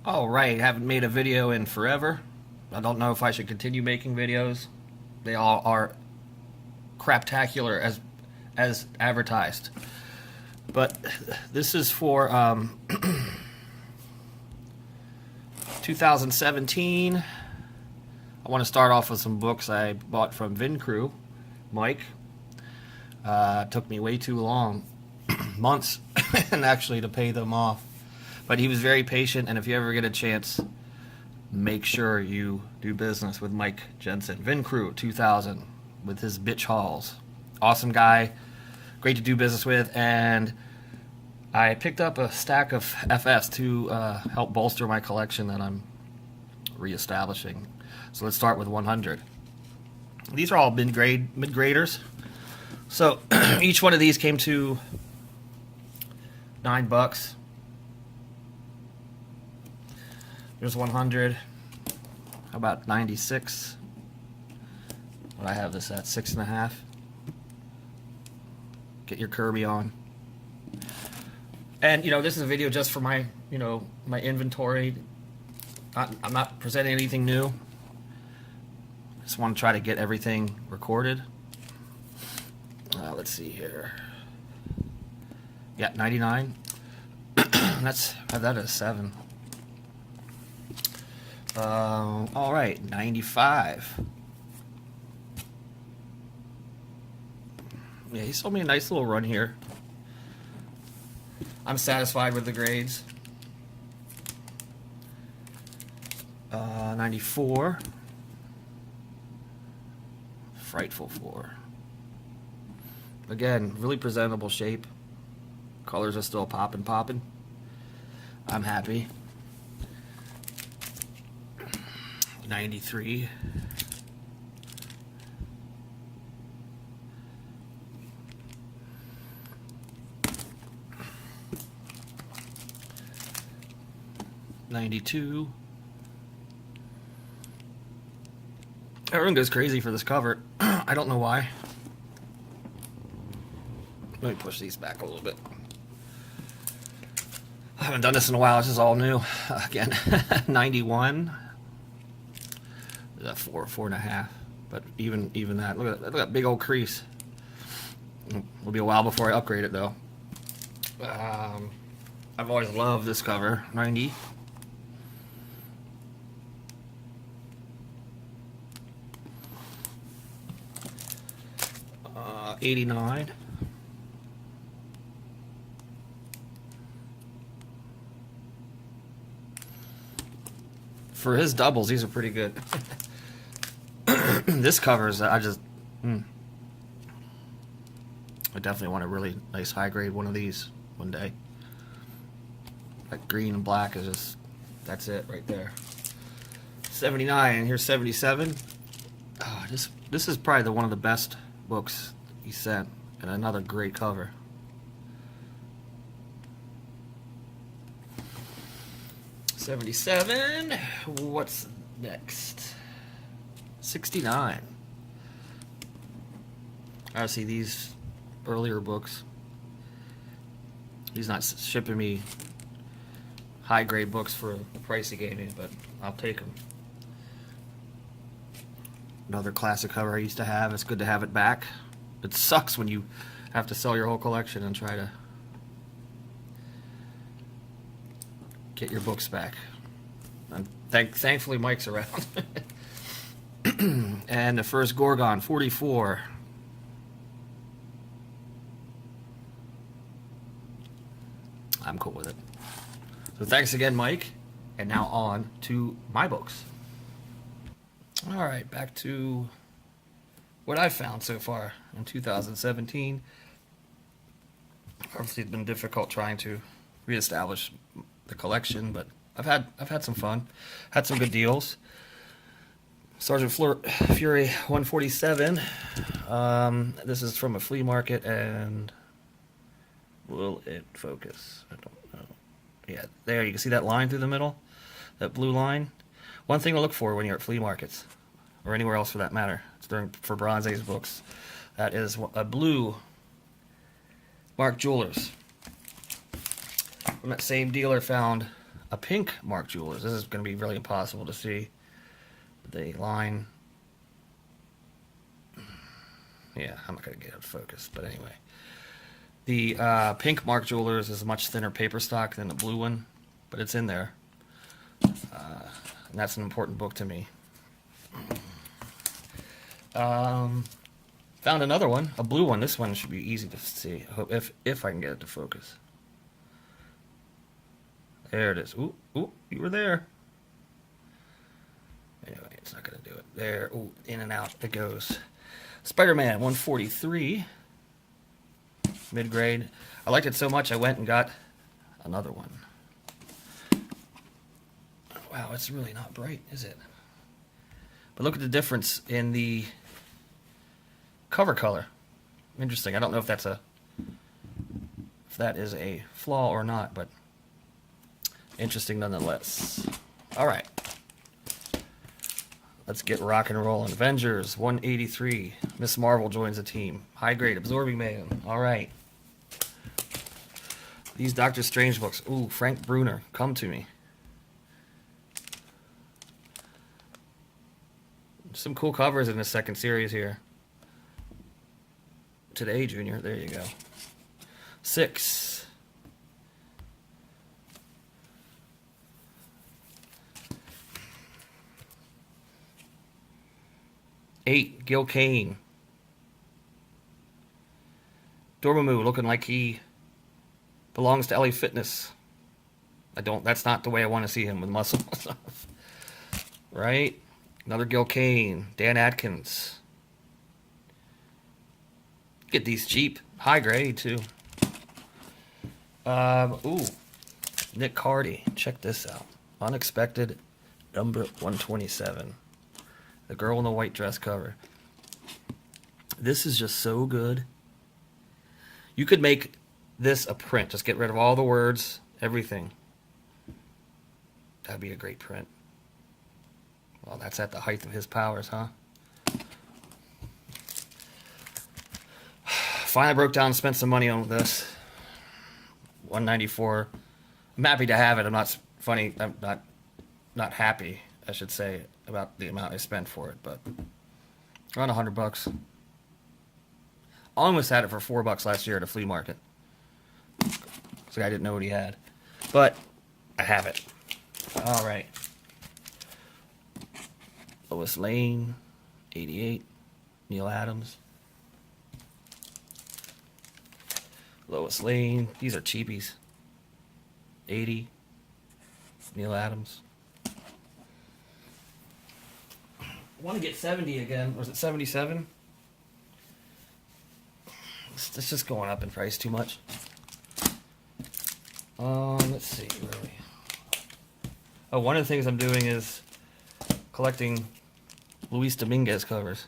All right, haven't made a video in forever. I don't know if I should continue making videos. They all are craptacular as advertised. But this is for 2017. I want to start off with some books I bought from VinCrew, Mike. It took me way too long, months, and actually to pay them off. But he was very patient, and if you ever get a chance, make sure you do business with Mike Jensen. VinCrew 2000 with his bitch hauls. Awesome guy, great to do business with, and I picked up a stack of FFs to help bolster my collection that I'm reestablishing. So let's start with 100. These are all mid-graders. So each one of these came to $9. Here's 100. How about 96? What I have this at 6.5. Get your Kirby on. And this is a video just for my my inventory. I'm not presenting anything new. Just want to try to get everything recorded. Let's see here. Yeah, 99. Let's have that at a 7. All right, 95. Yeah, he sold me a nice little run here. I'm satisfied with the grades. 94. Frightful 4. Again, really presentable shape. Colors are still popping. I'm happy. 93. $92. Everyone goes crazy for this cover. I don't know why. Let me push these back a little bit. I haven't done this in a while. This is all new. Again, 91. 4.5. But even that. Look at that big old crease. It'll be a while before I upgrade it though. I've always loved this cover. 90. 89. For his doubles, these are pretty good. This covers, I definitely want a really nice high grade one of these one day. That green and black is just, that's it right there. 79, here's 77. Oh, this is probably one of the best books he sent, and another great cover. $77. What's next? 69. I see these earlier books. He's not shipping me high grade books for the price he gave me, but I'll take them. Another classic cover I used to have. It's good to have it back. It sucks when you have to sell your whole collection and try to get your books back. And thankfully Mike's around. And the first Gorgon, 44. I'm cool with it. So thanks again, Mike. And now on to my books. All right, back to what I've found so far in 2017. Obviously, it's been difficult trying to reestablish the collection, but I've had some fun. Had some good deals. Sergeant Fury 147. This is from a flea market, and will it focus? I don't know. Yeah, there you can see that line through the middle, that blue line. One thing to look for when you're at flea markets, or anywhere else for that matter, for Bronze Age books, that is a blue Mark Jewelers. From that same dealer found a pink Mark Jewelers. This is going to be really impossible to see the line. Yeah, I'm not going to get it focused, but anyway. The pink Mark Jewelers is a much thinner paper stock than the blue one, but it's in there. And that's an important book to me. Found another one, a blue one. This one should be easy to see. I hope if I can get it to focus. There it is. Ooh, you were there. Anyway, it's not going to do it. There, ooh, in and out it goes. Spider-Man 143, mid-grade. I liked it so much I went and got another one. Wow, it's really not bright, is it? But look at the difference in the cover color. Interesting. I don't know if that is a flaw or not, but interesting nonetheless. All right. Let's get rock and rolling. Avengers 183. Miss Marvel joins the team. High grade, absorbing man. All right. These Doctor Strange books. Ooh, Frank Bruner, Come to Me. Some cool covers in the second series here. Today, Junior. There you go. 6. Eight, Gil Kane. Dormammu looking like he belongs to LA Fitness. That's not the way I want to see him with muscle. Right? Another Gil Kane. Dan Atkins. Get these cheap. High grade, too. Ooh. Nick Cardy. Check this out. Unexpected number 127. The girl in the white dress cover. This is just so good. You could make this a print. Just get rid of all the words, everything. That'd be a great print. Well, that's at the height of his powers, huh? Finally broke down and spent some money on this. $194. I'm happy to have it. I'm not happy, I should say, about the amount I spent for it, but around $100. I almost had it for $4 last year at a flea market. So I didn't know what he had. But I have it. All right. Lois Lane, 88. Neil Adams. Lois Lane. These are cheapies. 80. Neil Adams. I want to get 70 again. Was it 77? It's just going up in price too much. Let's see. Where are we? Oh, one of the things I'm doing is collecting Luis Dominguez covers.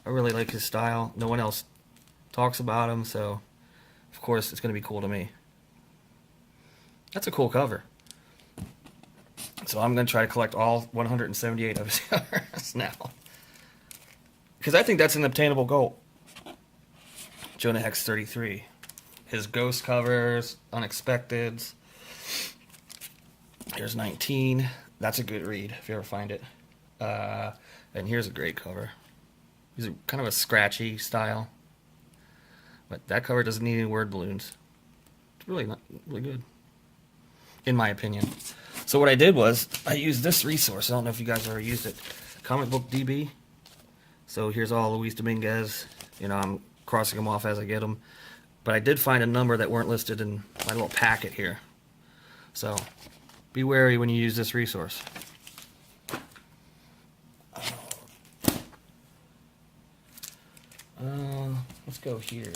I really like his style. No one else talks about him, so of course it's going to be cool to me. That's a cool cover. So I'm going to try to collect all 178 of his covers now. Because I think that's an obtainable goal. Jonah Hex 33. His Ghost covers, Unexpecteds. Here's 19. That's a good read if you ever find it. And here's a great cover. He's kind of a scratchy style. But that cover doesn't need any word balloons. It's really good. In my opinion. So what I did was, I used this resource. I don't know if you guys ever used it. Comic Book DB. So here's all Luis Dominguez. I'm crossing them off as I get them. But I did find a number that weren't listed in my little packet here. So be wary when you use this resource. Let's go here.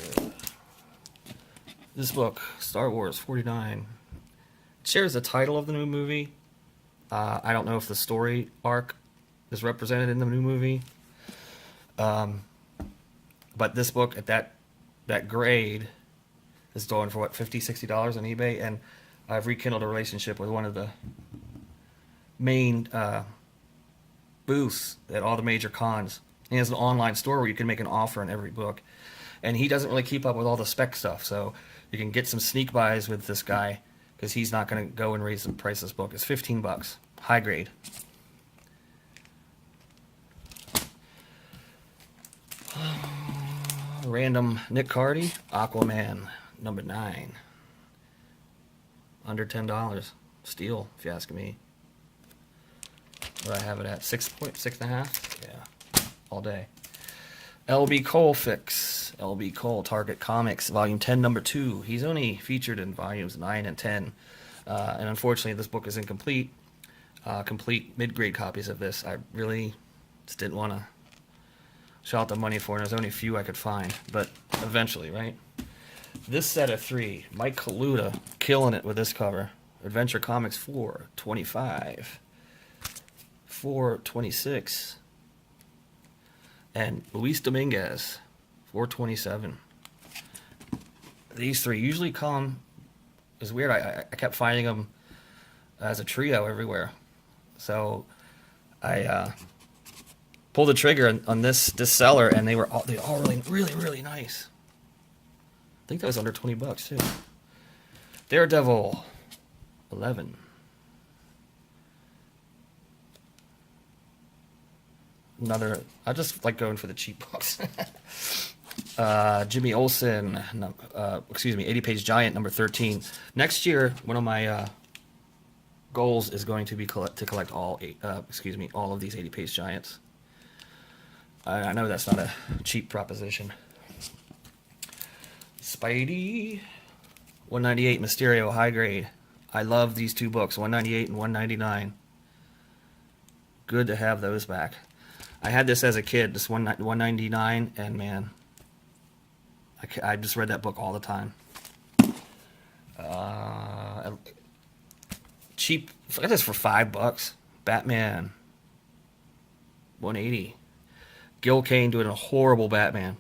This book, Star Wars 49. Shares the title of the new movie. I don't know if the story arc is represented in the new movie. But this book at that grade is going for what, $50, $60 on eBay, and I've rekindled a relationship with one of the main booths at all the major cons. He has an online store where you can make an offer on every book, and he doesn't really keep up with all the spec stuff, so you can get some sneak buys with this guy because he's not going to go and raise the price of this book. It's $15. High grade. Random Nick Cardy, Aquaman, number 9. Under $10. Steal, if you ask me. What do I have it at? 6.5? Yeah, all day. L.B. Cole fix. L.B. Cole, Target Comics, Volume 10, Number 2. He's only featured in Volumes 9 and 10. And unfortunately, this book is incomplete. Complete mid-grade copies of this. I really just didn't want to shell out the money for it. There's only a few I could find. But eventually, right? This set of 3. Mike Kaluta, killing it with this cover. Adventure Comics 4.25. 4.26. And Luis Dominguez, 4.27. These 3 usually come. It's weird. I kept finding them as a trio everywhere. So I pulled the trigger on this seller, and they all really nice. I think that was under $20 too. Daredevil, 11. Another. I just like going for the cheap books. Jimmy Olsen, 80-page giant, number 13. Next year, one of my goals is going to be to collect all of these 80-page giants. I know that's not a cheap proposition. Spidey, 198, Mysterio, high grade. I love these 2 books, 198 and 199. Good to have those back. I had this as a kid, this 199, and man, I just read that book all the time. Cheap. I got this for $5. Batman, 180. Gil Kane doing a horrible Batman.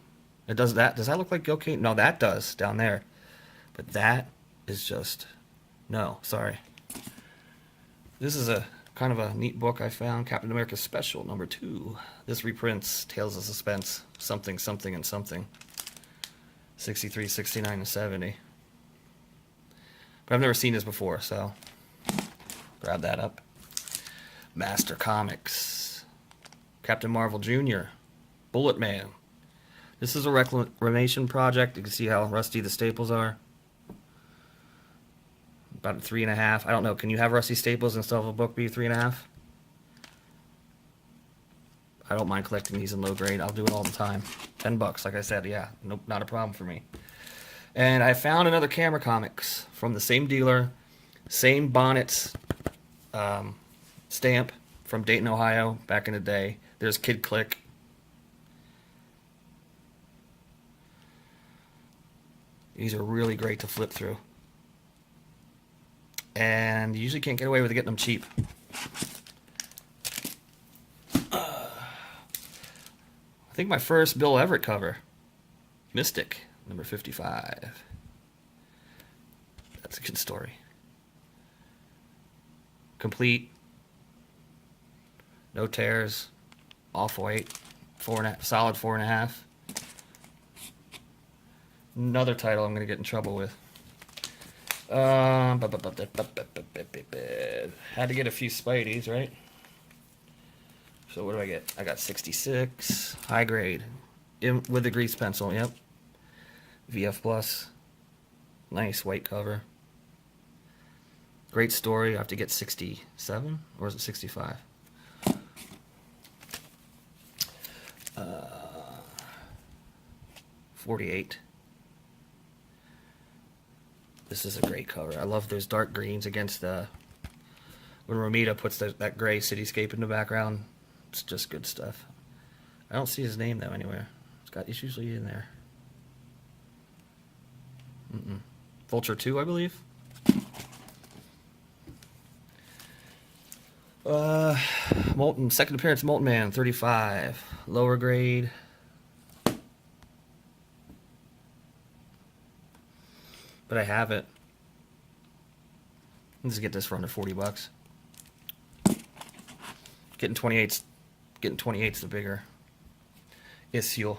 It does that. Does that look like Gil Kane? No, that does down there. But that is just no. Sorry. This is a kind of a neat book I found. Captain America Special, number 2. This reprints Tales of Suspense, something, and something. 63, 69, and 70. But I've never seen this before, so grab that up. Master Comics. Captain Marvel Jr. Bullet Man. This is a reclamation project. You can see how rusty the staples are. About a 3.5. I don't know. Can you have rusty staples and still have a book be 3.5? I don't mind collecting these in low grade. I'll do it all the time. $10, like I said. Yeah, nope, not a problem for me. And I found another Camera Comics from the same dealer, same bonnets, stamp from Dayton, Ohio, back in the day. There's Kid Click. These are really great to flip through. And you usually can't get away with getting them cheap. I think my first Bill Everett cover, Mystic, number 55. That's a good story. Complete. No tears. Off-white. Solid 4.5. Another title I'm going to get in trouble with. Had to get a few Spideys, right? So what do I get? I got 66. High grade. With the grease pencil, yep. VF Plus. Nice white cover. Great story. I have to get 67? Or is it 65? 48. This is a great cover. I love those dark greens against the... When Romita puts that gray cityscape in the background, it's just good stuff. I don't see his name, though, anywhere. It's usually in there. Vulture 2, I believe. Molten, second appearance, Molten Man, 35. Lower grade. But I have it. Let's get this for under $40. Getting 28's the bigger issue.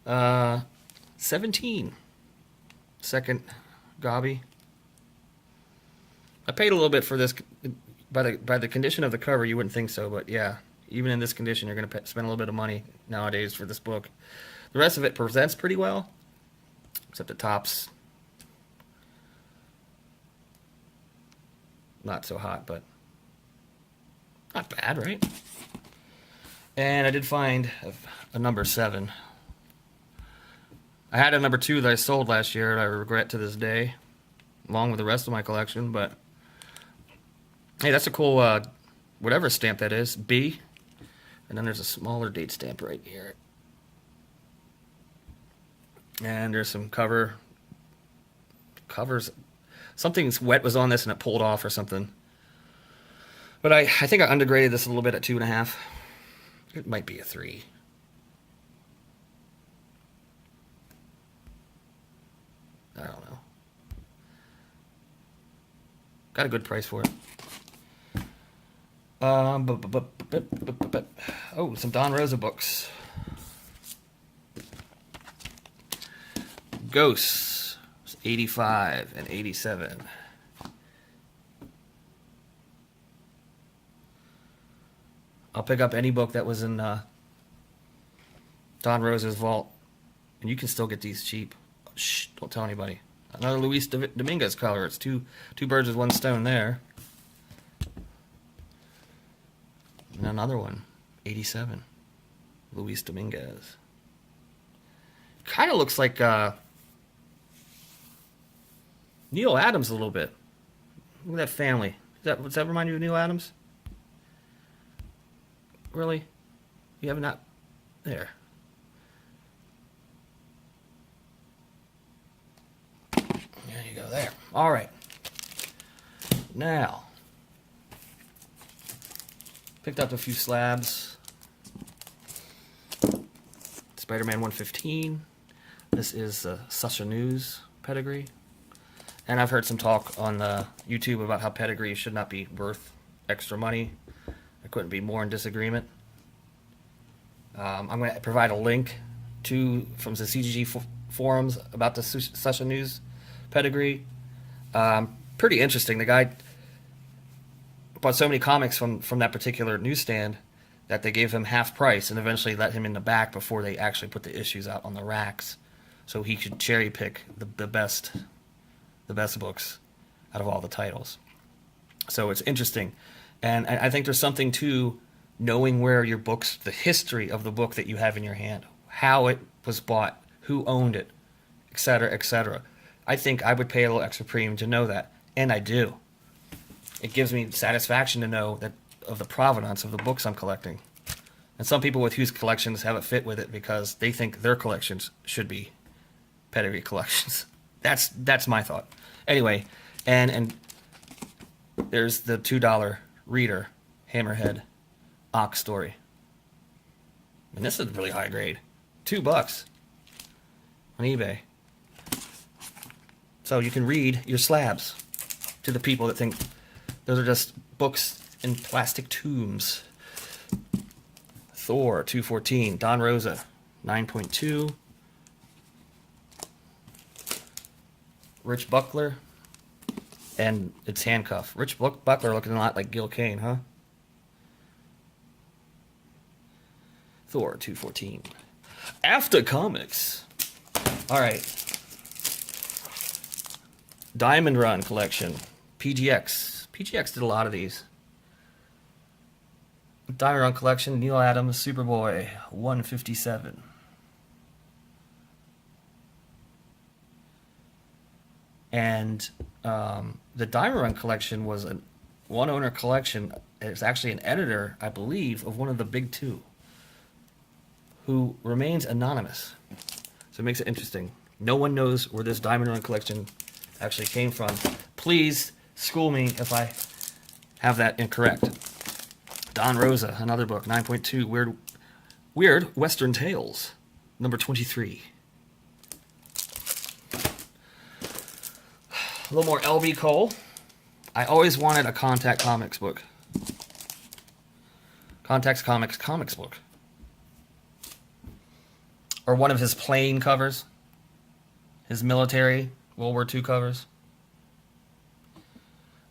17. Second Gabi. I paid a little bit for this. By the condition of the cover, you wouldn't think so, but yeah, even in this condition, you're going to spend a little bit of money nowadays for this book. The rest of it presents pretty well, except the top's not so hot, but not bad, right? And I did find a number 7. I had a number 2 that I sold last year that I regret to this day, along with the rest of my collection, but hey, that's a cool, whatever stamp that is, B. And then there's a smaller date stamp right here. And there's some covers. Something wet was on this and it pulled off or something. But I think I undergraded this a little bit at 2.5. It might be a 3. I don't know. Got a good price for it. Oh, some Don Rosa books. Ghosts, 85 and 87. I'll pick up any book that was in Don Rosa's vault, and you can still get these cheap. Shh, don't tell anybody. Another Luis Dominguez color. It's two birds with one stone there. And another one, 87, Luis Dominguez. Kind of looks like Neil Adams a little bit. Look at that family. Does that remind you of Neil Adams? Really? You have not? There. There you go, there. All right. Now, picked up a few slabs. Spider-Man 115. This is Suscha News Pedigree. And I've heard some talk on YouTube about how Pedigree should not be worth extra money. I couldn't be more in disagreement. I'm going to provide a link from the CGG forums about the Suscha News Pedigree. Pretty interesting. The guy bought so many comics from that particular newsstand that they gave him half price and eventually let him in the back before they actually put the issues out on the racks, so he could cherry pick the best books out of all the titles. So it's interesting, and I think there's something to knowing where your books, the history of the book that you have in your hand, how it was bought, who owned it, etc., etc. I think I would pay a little extra premium to know that, and I do. It gives me satisfaction to know that of the provenance of the books I'm collecting. And some people with huge collections have a fit with it because they think their collections should be pedigree collections. That's my thought. Anyway, and there's the $2 reader, Hammerhead, Ox Story. And this is really high grade. $2 on eBay. So you can read your slabs to the people that think those are just books in plastic tombs. Thor 214, Don Rosa 9.2, Rich Buckler, and it's handcuff. Rich Buckler looking a lot like Gil Kane, huh? Thor 214. After Comics. All right. Diamond Run collection. PGX. PGX did a lot of these. Diamond Run collection. Neil Adams, Superboy 157. And the Diamond Run collection was a one-owner collection. It's actually an editor, I believe, of one of the big two, who remains anonymous. So it makes it interesting. No one knows where this Diamond Run collection actually came from. Please school me if I have that incorrect. Don Rosa, another book, 9.2, Weird Western Tales, number 23. A little more L.B. Cole. I always wanted a Contact Comics book. Contact Comics comics book. Or one of his plain covers. His military World War II covers.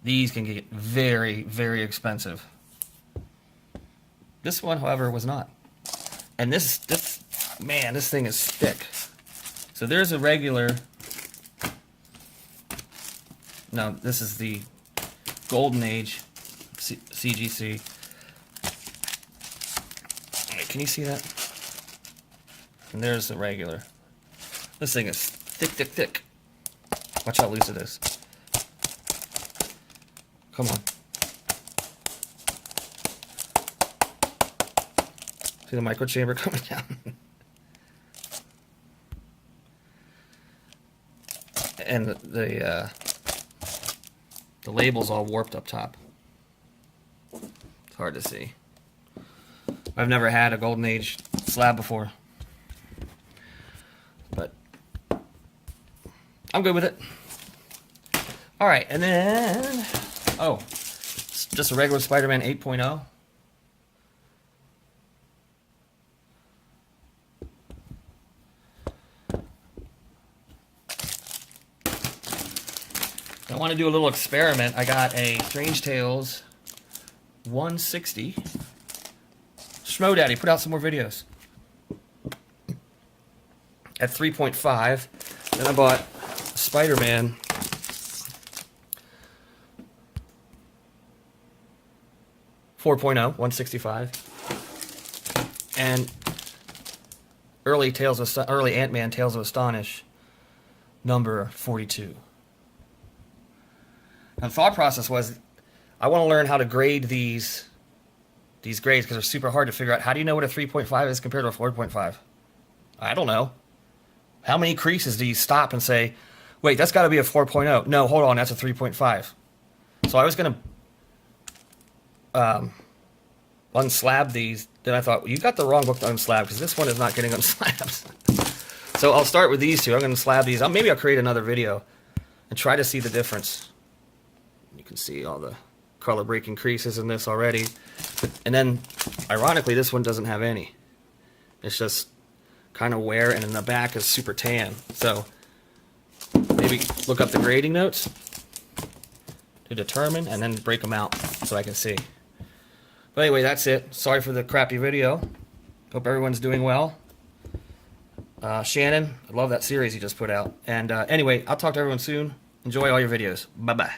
These can get very, very expensive. This one, however, was not. And this thing is thick. So there's a regular. No, this is the Golden Age CGC. Can you see that? And there's the regular. This thing is thick, thick, thick. Watch how loose it is. Come on. See the micro chamber coming down? And the label's all warped up top. It's hard to see. I've never had a Golden Age slab before, but I'm good with it. All right, and then, oh, it's just a regular Spider-Man 8.0. I want to do a little experiment. I got a Strange Tales 160. Schmo Daddy put out some more videos at 3.5. Then I bought Spider-Man 4.0, 165, and early Ant-Man Tales of Astonish number 42. Now, the thought process was, I want to learn how to grade these grades because they're super hard to figure out. How do you know what a 3.5 is compared to a 4.5? I don't know. How many creases do you stop and say, wait, that's got to be a 4.0. No, hold on, that's a 3.5. So I was going to unslab these. Then I thought, well, you got the wrong book to unslab because this one is not getting unslabbed. So I'll start with these two. I'm going to slab these. Maybe I'll create another video and try to see the difference. You can see all the color breaking creases in this already. And then, ironically, this one doesn't have any. It's just kind of wear, and in the back is super tan. So, maybe look up the grading notes to determine, and then break them out so I can see. But anyway, that's it. Sorry for the crappy video. Hope everyone's doing well. Shannon, I love that series you just put out. And anyway, I'll talk to everyone soon. Enjoy all your videos. Bye-bye.